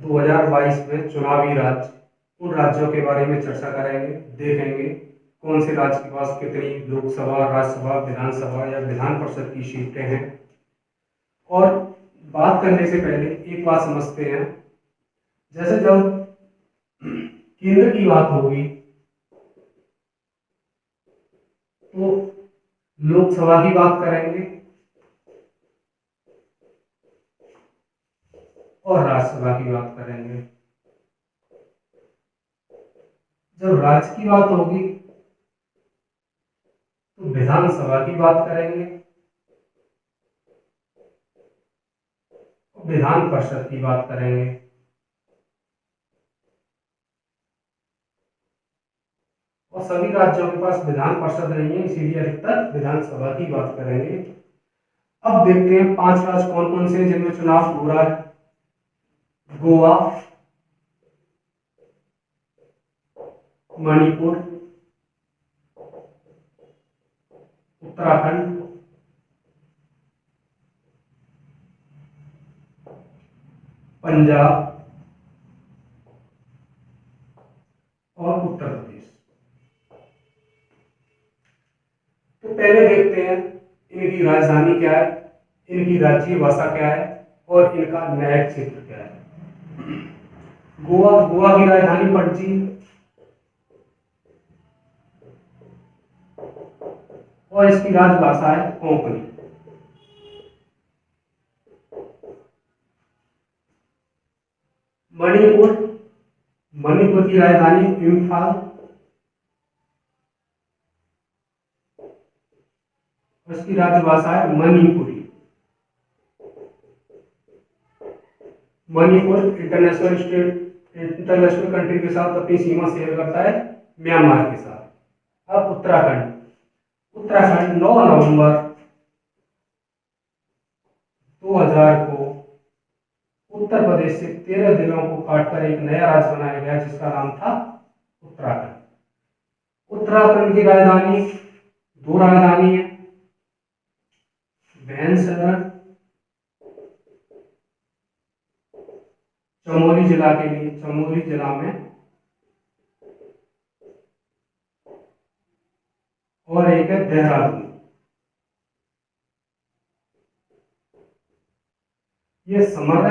2022 में चुनावी राज्य, उन राज्यों के बारे में चर्चा करेंगे, देखेंगे कौन से राज्य के पास कितनी लोकसभा, राज्यसभा, विधानसभा या विधान परिषद की सीटें हैं। और बात करने से पहले एक बात समझते हैं, जैसे जब केंद्र की बात होगी तो लोकसभा की बात करेंगे और राज्यसभा की बात करेंगे। जब राज्य की बात होगी तो विधानसभा की बात करेंगे, विधान परिषद की बात करेंगे। और सभी राज्यों के पास विधान परिषद नहीं है, इसीलिए अधिकतर विधानसभा की बात करेंगे। अब देखते हैं 5 राज्य कौन कौन से हैं जिनमें चुनाव हो रहा है। गोवा, मणिपुर, उत्तराखंड, पंजाब और उत्तर प्रदेश। तो पहले देखते हैं इनकी राजधानी क्या है, इनकी राज्य भाषा क्या है और इनका न्यायिक क्षेत्र क्या है। गोवा की राजधानी पणजी और इसकी राजभाषा है कोंकणी। मणिपुर की राजधानी इम्फाल, उसकी राजभाषा है मणिपुरी। मणिपुर इंटरनेशनल कंट्री के साथ अपनी सीमा शेयर करता है, म्यांमार के साथ। अब उत्तराखंड 9 नवंबर 2000 को उत्तर प्रदेश से 13 जिलों को काटकर एक नया राज्य बनाया गया जिसका नाम था उत्तराखंड। उत्तराखंड की राजधानी, 2 राजधानी है, भैंसगढ़ चमोली जिला के लिए, चमोली जिला में, और एक है देहरादून। ये समर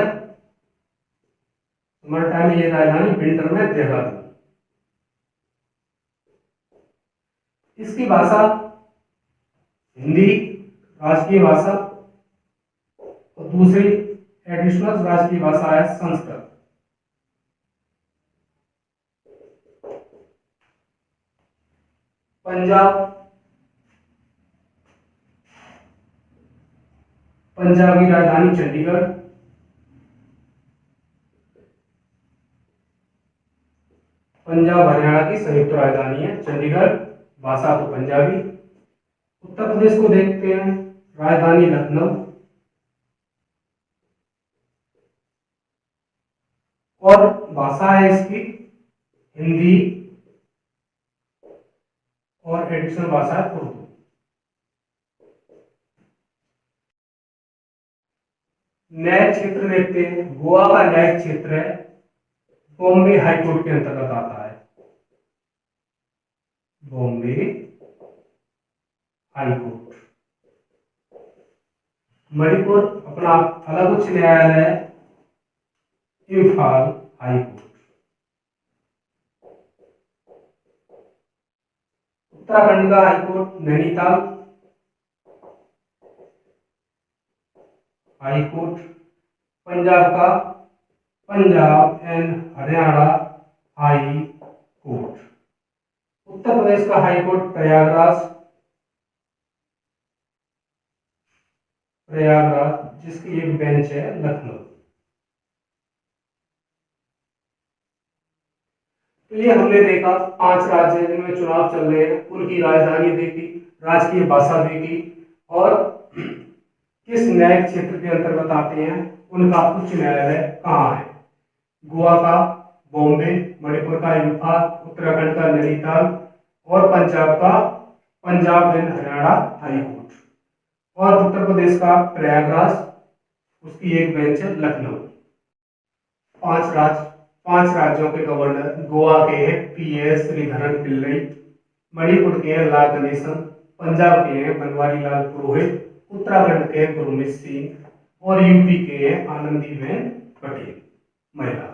टाइम में ये राजधानी, विंटर में देहरादून। इसकी भाषा हिंदी राजकीय भाषा और दूसरी एडिशनल राजकीय भाषा है संस्कृत। पंजाब की राजधानी चंडीगढ़, पंजाब हरियाणा की संयुक्त राजधानी है चंडीगढ़, भाषा तो पंजाबी। उत्तर प्रदेश को देखते हैं, राजधानी लखनऊ और भाषा है इसकी हिंदी और एडिशनल भाषा है उर्दू। न्यायिक क्षेत्र देखते हैं, गोवा का न्यायिक क्षेत्र है बॉम्बे हाईकोर्ट के अंतर्गत आता है, बॉम्बे हाईकोर्ट। मणिपुर अपना अलग उच्च न्यायालय है, इम्फाल हाईकोर्ट। उत्तराखंड का हाईकोर्ट नैनीताल हाईकोर्ट। पंजाब का Punjab and Haryana high court. Uttar Pradesh का हाईकोर्ट प्रयागराज जिसकी एक बेंच है लखनऊ। तो ये हमने देखा 5 राज्य जिनमें चुनाव चल रहे हैं, उनकी राजधानी देखी, राजकीय भाषा देखी और किस न्यायिक क्षेत्र के अंतर्गत आते हैं, उनका उच्च न्यायालय कहाँ है। गोवा का बॉम्बे, मणिपुर का इम्फाल, उत्तराखंड का नैनीताल और पंजाब का पंजाब एंड हरियाणा हाईकोर्ट और उत्तर प्रदेश का प्रयागराज, उसकी एक बेंच है लखनऊ। पांच राज्यों के गवर्नर। गोवा के हैं PS श्रीधरन पिल्लई, मणिपुर के हैं ला गणेशन, पंजाब के हैं बनवारी लाल पुरोहित, उत्तराखंड के हैं गुरमीत सिंह और यूपी के हैं आनंदीबेन पटेल महिला।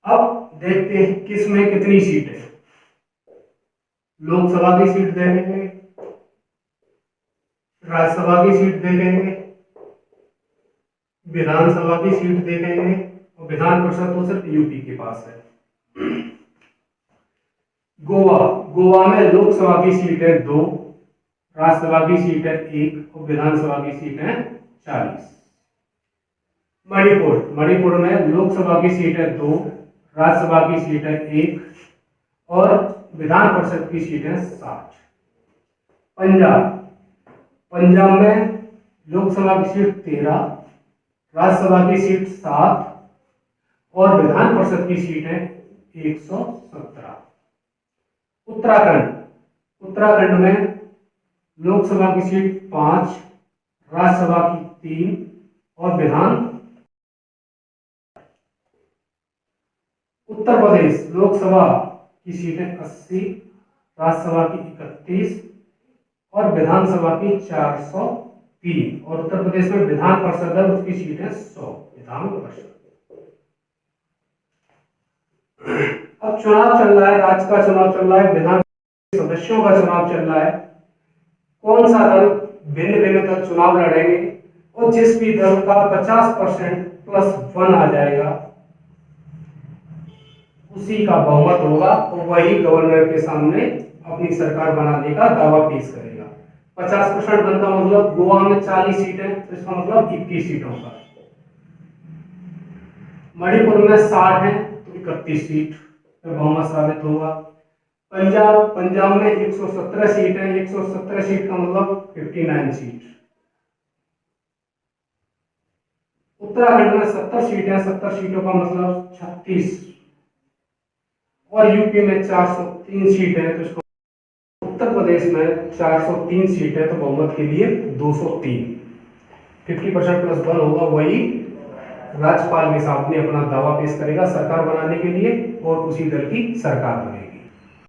अब देखते हैं किसमें कितनी सीट है। लोकसभा की सीट देखेंगे, राज्यसभा की सीट देखेंगे, विधानसभा की सीट देखेंगे और विधान परिषद तो सिर्फ यूपी के पास है। गोवा में लोकसभा की सीट है 2, राज्यसभा की सीट है 1 और विधानसभा की सीट है 40। मणिपुर में लोकसभा की सीट है 2, राज्यसभा की सीट है 1 और विधान परिषद की सीट है 60। पंजाब में लोकसभा की सीट 13, राज्यसभा की सीट 7 और विधान परिषद की सीट है 117। उत्तराखंड में लोकसभा की सीट 5, राज्यसभा की 3 और विधान। उत्तर प्रदेश लोकसभा की सीटें 80, राज्यसभा की 31 और विधानसभा की 403 और उत्तर प्रदेश में विधान परिषद है उसकी सीटें 100 विधान परिषद। अब चुनाव चल रहा है, राज्य का चुनाव चल रहा है, विधान सदस्यों का चुनाव चल रहा है। कौन सा दल, भिन्न दल चुनाव लड़ेंगे और जिस भी दल का 50% +1 आ जाएगा उसी का बहुमत होगा और वही गवर्नर के सामने अपनी सरकार बनाने का दावा पेश करेगा। 50% बनता मतलब गोवा में 40 सीटें तो इसका मतलब 21 सीटों का। मणिपुर में 60 है तो 31 सीट में बहुमत साबित होगा। पंजाब में 117 सीट है, 117 सीट का मतलब 59 सीट। उत्तराखंड में 70 सीट है, 70 सीटों का मतलब 36 और यूपी में 403 सीट है तो इसको। उत्तर प्रदेश में 403 सीट है तो बहुमत के लिए 203। 50% +1 होगा, वही राज्यपाल के सामने अपना दावा पेश करेगा सरकार बनाने के लिए और उसी दल की सरकार बनेगी।